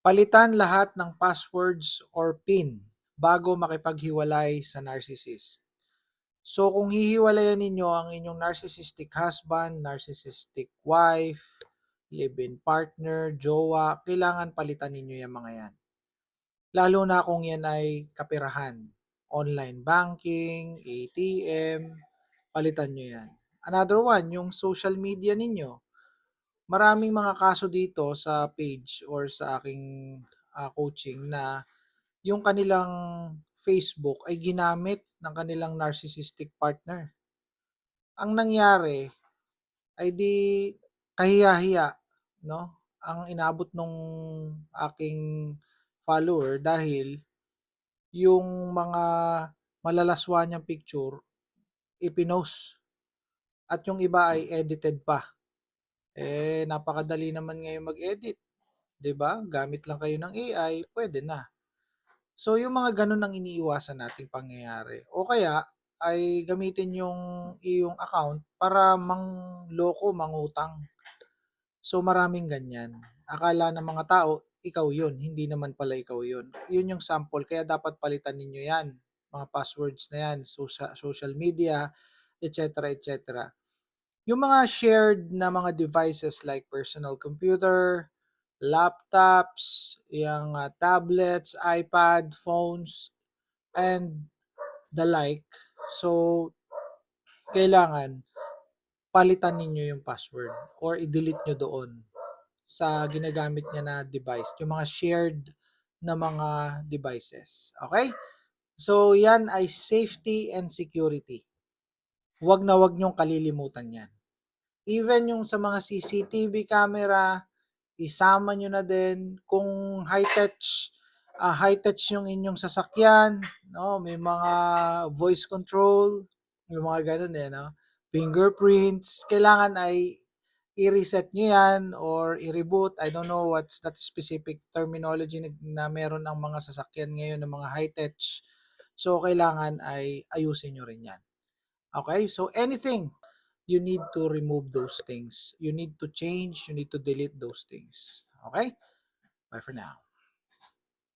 Palitan lahat ng passwords or PIN bago makipaghiwalay sa narcissist. So kung hihiwalayan ninyo ang inyong narcissistic husband, narcissistic wife, live-in partner, jowa, kailangan palitan ninyo yung mga yan. Lalo na kung yan ay kapirahan. Online banking, ATM, palitan nyo yan. Another one, yung social media ninyo. Maraming mga kaso dito sa page or sa aking coaching na yung kanilang Facebook ay ginamit ng kanilang narcissistic partner. Ang nangyari ay di kahiya-hiya, no? Ang inabot nung aking follower dahil yung mga malalaswa niyang picture ipinost at yung iba ay edited pa. Napakadali naman ngayon mag-edit, 'di ba? Gamit lang kayo ng AI, pwede na. So, yung mga ganun ang iniiwasan nating pangyayari. O kaya, ay gamitin yung iyong account para mangloko, mangutang. So, maraming ganyan. Akala ng mga tao, ikaw yun. Hindi naman pala ikaw yun. Yun yung sample. Kaya dapat palitan ninyo yan. Mga passwords na yan, social media, etc. etc. Yung mga shared na mga devices like personal computer, laptops, yung tablets, iPad, phones, and the like. So, kailangan palitan ninyo yung password or i-delete nyo doon sa ginagamit niya na device, yung mga shared na mga devices. Okay? So, yan ay safety and security. Huwag na huwag nyong kalilimutan yan. Even yung sa mga CCTV camera, isama nyo na din kung high-touch yung inyong sasakyan, no? May mga voice control, may mga ganun no? Fingerprints, kailangan ay i-reset nyo yan or i-reboot. I don't know what's that specific terminology na meron ng mga sasakyan ngayon ng mga high-touch. So, kailangan ay ayusin nyo rin yan. Okay? So, anything, you need to remove those things. You need to change, you need to delete those things. Okay? Bye for now.